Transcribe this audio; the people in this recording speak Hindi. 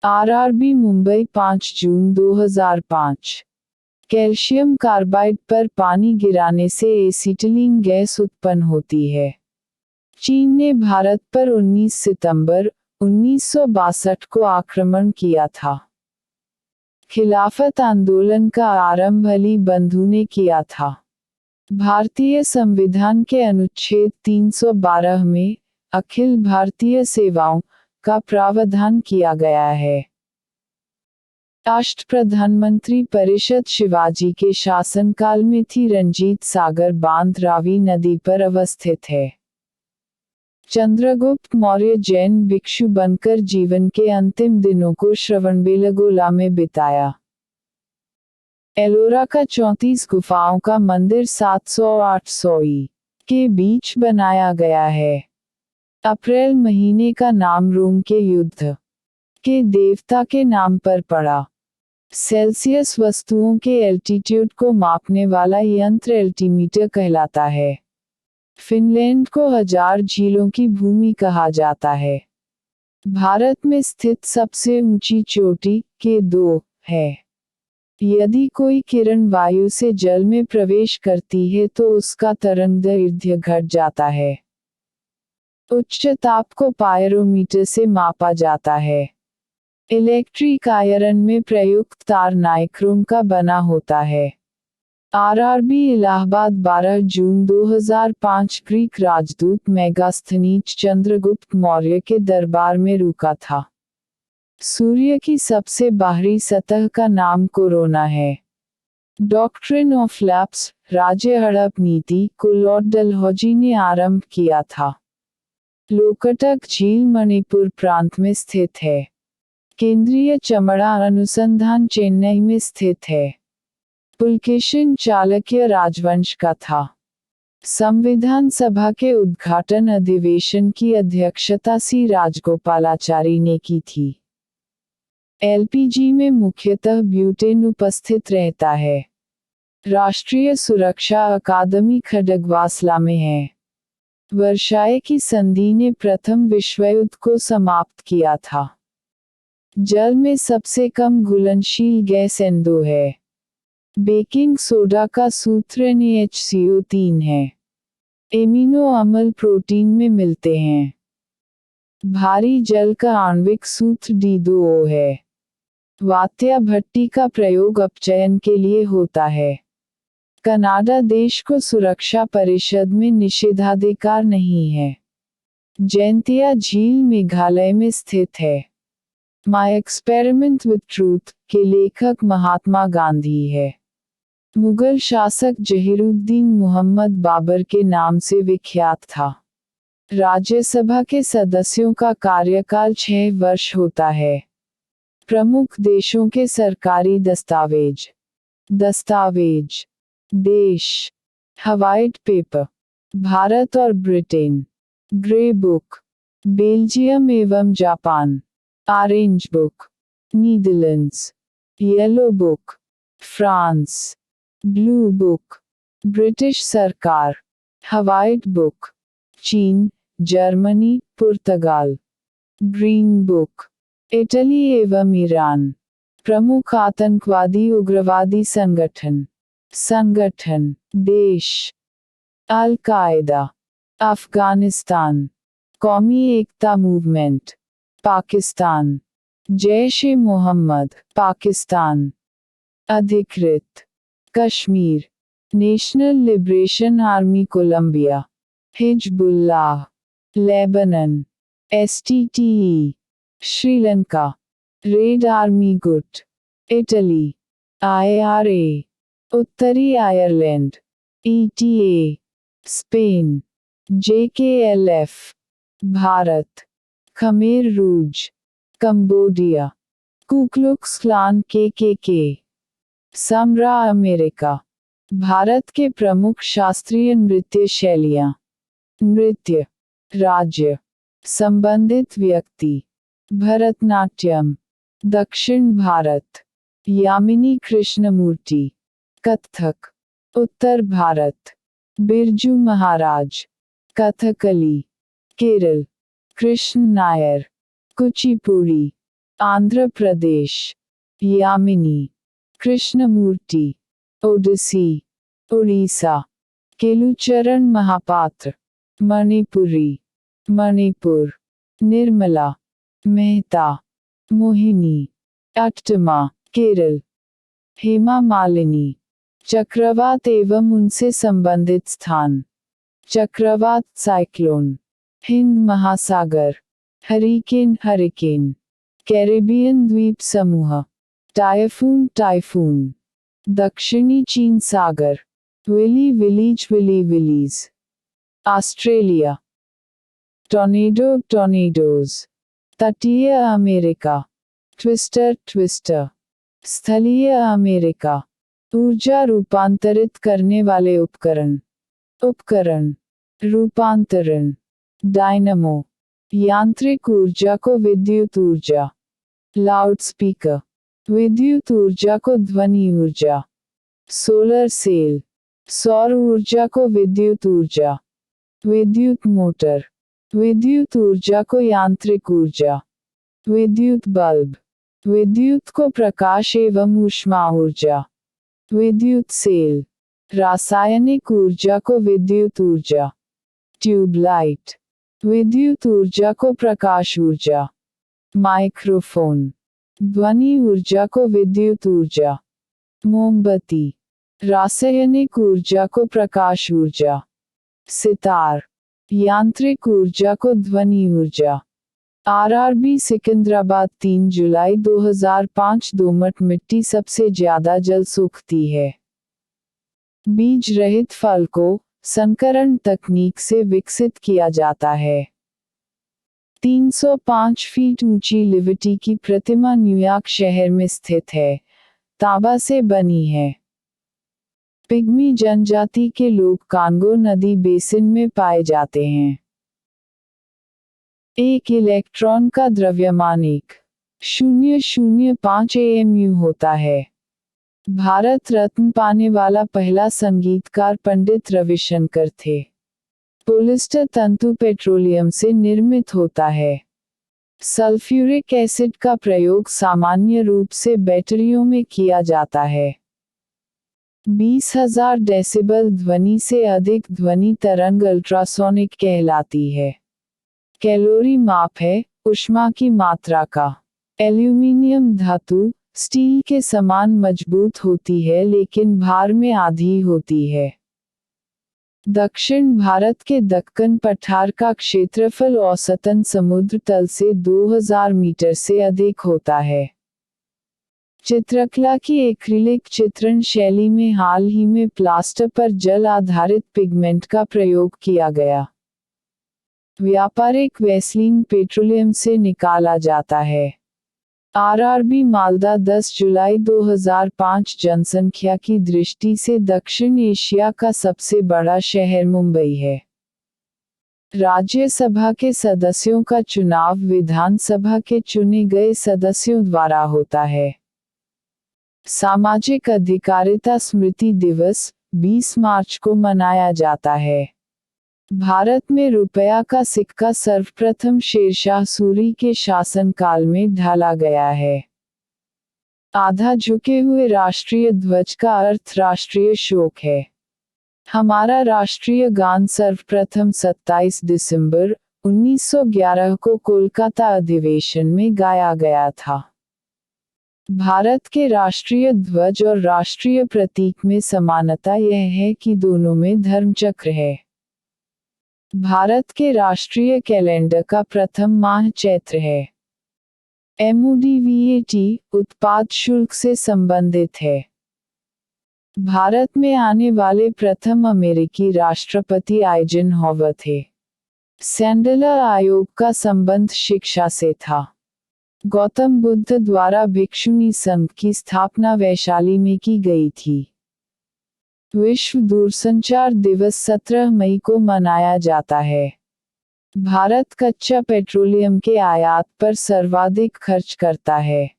आरआरबी मुंबई 5 जून 2005। कैल्शियम कार्बाइड पर पानी गिराने से एसिटिलीन गैस उत्पन्न होती है। चीन ने भारत पर 19 सितंबर 1962 को आक्रमण किया था। खिलाफत आंदोलन का आरंभ अली बंधु ने किया था। भारतीय संविधान के अनुच्छेद 312 में अखिल भारतीय सेवाओं का प्रावधान किया गया है। राष्ट्र प्रधानमंत्री परिषद शिवाजी के शासनकाल में थी। रंजीत सागर बांध रावी नदी पर अवस्थित है। चंद्रगुप्त मौर्य जैन भिक्षु बनकर जीवन के अंतिम दिनों को श्रवणबेलगोला में बिताया। एलोरा का 34 गुफाओं का मंदिर 700-800 ई के बीच बनाया गया है। अप्रैल महीने का नाम रोम के युद्ध के देवता के नाम पर पड़ा। सेल्सियस वस्तुओं के एल्टीट्यूड को मापने वाला यंत्र एल्टीमीटर कहलाता है। फिनलैंड को 1000 झीलों की भूमि कहा जाता है। भारत में स्थित सबसे ऊंची चोटी के2 है। यदि कोई किरण वायु से जल में प्रवेश करती है तो उसका तरंगदैर्घ्य घट जाता है। उच्च ताप को पायरोमीटर से मापा जाता है। इलेक्ट्रिक आयरन में प्रयुक्त तार नाइक्रोम का बना होता है। आरआरबी इलाहाबाद 12 जून 2005। ग्रीक राजदूत मेगास्थनीज चंद्रगुप्त मौर्य के दरबार में रुका था। सूर्य की सबसे बाहरी सतह का नाम कोरोना है। डॉक्ट्रिन ऑफ लैप्स राज्य हड़प नीति को लॉर्ड डलहौजी ने आरंभ किया था। लोकटक झील मणिपुर प्रांत में स्थित है। केंद्रीय चमड़ा अनुसंधान चेन्नई में स्थित है। पुलकेशिन चालुक्य राजवंश का था। संविधान सभा के उद्घाटन अधिवेशन की अध्यक्षता सी राजगोपालाचारी ने की थी। एलपीजी में मुख्यतः ब्यूटेन उपस्थित रहता है। राष्ट्रीय सुरक्षा अकादमी खडगवासला में है। वर्साए की संधि ने प्रथम विश्वयुद्ध को समाप्त किया था। जल में सबसे कम घुलनशील गैस N2 है। बेकिंग सोडा का सूत्र NaHCO3 है। एमिनो अम्ल प्रोटीन में मिलते हैं। भारी जल का आणविक सूत्र D2O है। वात्या भट्टी का प्रयोग अपचयन के लिए होता है। कनाडा देश को सुरक्षा परिषद में निषेधाधिकार नहीं है। जैंतिया झील मेघालय में स्थित है। माय एक्सपेरिमेंट विद ट्रूथ के लेखक महात्मा गांधी है। मुगल शासक जहीरुद्दीन मुहम्मद बाबर के नाम से विख्यात था। राज्यसभा के सदस्यों का कार्यकाल 6 वर्ष होता है। प्रमुख देशों के सरकारी दस्तावेज। देश। व्हाइट पेपर भारत और ब्रिटेन। ग्रे बुक बेल्जियम एवं Japan. Orange book Netherlands. Yellow book France. Blue book British सरकार। व्हाइट बुक चीन, जर्मनी, पुर्तगाल। ग्रीन बुक इटली एवं ईरान। प्रमुख आतंकवादी उग्रवादी संगठन। देश। Al Qaeda Afghanistan. Qaumi Ekta movement Pakistan. Jaish e Mohammed Pakistan. अधिकृत Kashmir. National Liberation Army Colombia. Hezbollah Lebanon. STTE Sri Lanka. Red army गुट इटली। IRA उत्तरी Ireland. ETA Spain. JKLF Bharat. Khmer Rouge Cambodia. कुक्लुक्स clan KKK समरा अमेरिका। भारत के प्रमुख शास्त्रीय नृत्य शैलियाँ। नृत्य। राज्य। संबंधित व्यक्ति। भरतनाट्यम। दक्षिण भारत। यामिनी कृष्णमूर्ति। कथक। उत्तर भारत। बिरजू महाराज। कथकली। केरल। कृष्ण नायर। कुचिपुड़ी। आंध्र प्रदेश। यामिनी, कृष्णमूर्ति, ओडिसी, उड़ीसा। केलुचरण महापात्र, मणिपुरी, मणिपुर। निर्मला, मेहता, मोहिनी, अट्टमा, केरल। हेमा मालिनी, चक्रवात एवं उनसे संबंधित स्थान। चक्रवात, साइक्लोन। हिंद महासागर, हरिकेन, हरिकेन। कैरिबियन द्वीप समूह, टाइफून, टाइफून। दक्षिणी चीन सागर, willy willies, willy willies. Australia, tornado, tornadoes. तटीय अमेरिका, ट्विस्टर, ट्विस्टर। स्थलीय अमेरिका, ऊर्जा रूपांतरित करने वाले उपकरण, उपकरण। रूपांतरण, डायनमो। यांत्रिक ऊर्जा को विद्युत ऊर्जा। लाउडस्पीकर, विद्युत ऊर्जा को ध्वनि ऊर्जा। सोलर सेल, सौर ऊर्जा को विद्युत ऊर्जा। विद्युत मोटर, विद्युत ऊर्जा को यांत्रिक ऊर्जा। विद्युत बल्ब, विद्युत को प्रकाश एवं ऊष्मा ऊर्जा। विद्युत सेल, रासायनिक ऊर्जा को विद्युत ऊर्जा। ट्यूबलाइट, विद्युत ऊर्जा को प्रकाश ऊर्जा। माइक्रोफोन, ध्वनि ऊर्जा को विद्युत ऊर्जा। मोमबत्ती, रासायनिक ऊर्जा को प्रकाश ऊर्जा। सितार, यांत्रिक ऊर्जा को ध्वनि ऊर्जा। आरआरबी सिकंदराबाद 3 जुलाई 2005। दोमट मिट्टी सबसे ज्यादा जल सोखती है। बीज रहित फल को संकरण तकनीक से विकसित किया जाता है। 305 फीट ऊंची लिबर्टी की प्रतिमा न्यूयॉर्क शहर में स्थित है। तांबा से बनी है। पिग्मी जनजाति के लोग कांगो नदी बेसिन में पाए जाते हैं। एक इलेक्ट्रॉन का द्रव्यमान 1.005 AMU होता है। भारत रत्न पाने वाला पहला संगीतकार पंडित रविशंकर थे। पोलिस्टर तंतु पेट्रोलियम से निर्मित होता है। सल्फ्यूरिक एसिड का प्रयोग सामान्य रूप से बैटरियों में किया जाता है। 20,000 डेसिबल ध्वनि से अधिक ध्वनि तरंग अल्ट्रासोनिक कहलाती है। कैलोरी माप है ऊष्मा की मात्रा का। एल्यूमीनियम धातु स्टील के समान मजबूत होती है लेकिन भार में आधी होती है। दक्षिण भारत के दक्कन पठार का क्षेत्रफल औसतन समुद्र तल से 2000 मीटर से अधिक होता है। चित्रकला की एक्रिलिक चित्रण शैली में हाल ही में प्लास्टर पर जल आधारित पिगमेंट का प्रयोग किया गया। व्यापारिक वैसलीन पेट्रोलियम से निकाला जाता है। आरआरबी मालदा 10 जुलाई 2005। जनसंख्या की दृष्टि से दक्षिण एशिया का सबसे बड़ा शहर मुंबई है। राज्यसभा के सदस्यों का चुनाव विधानसभा के चुने गए सदस्यों द्वारा होता है। सामाजिक अधिकारिता स्मृति दिवस 20 मार्च को मनाया जाता है। भारत में रुपया का सिक्का सर्वप्रथम शेरशाह सूरी के शासनकाल में ढाला गया है। आधा झुके हुए राष्ट्रीय ध्वज का अर्थ राष्ट्रीय शोक है। हमारा राष्ट्रीय गान सर्वप्रथम 27 दिसंबर 1911 को कोलकाता अधिवेशन में गाया गया था। भारत के राष्ट्रीय ध्वज और राष्ट्रीय प्रतीक में समानता यह है कि दोनों में धर्मचक्र है। भारत के राष्ट्रीय कैलेंडर का प्रथम माह चैत्र है। MODVAT उत्पाद शुल्क से संबंधित है। भारत में आने वाले प्रथम अमेरिकी राष्ट्रपति आइजनहॉवर थे। सैंडलर आयोग का संबंध शिक्षा से था। गौतम बुद्ध द्वारा भिक्षुणी संघ की स्थापना वैशाली में की गई थी। विश्व दूरसंचार दिवस 17 मई को मनाया जाता है। भारत कच्चा पेट्रोलियम के आयात पर सर्वाधिक खर्च करता है।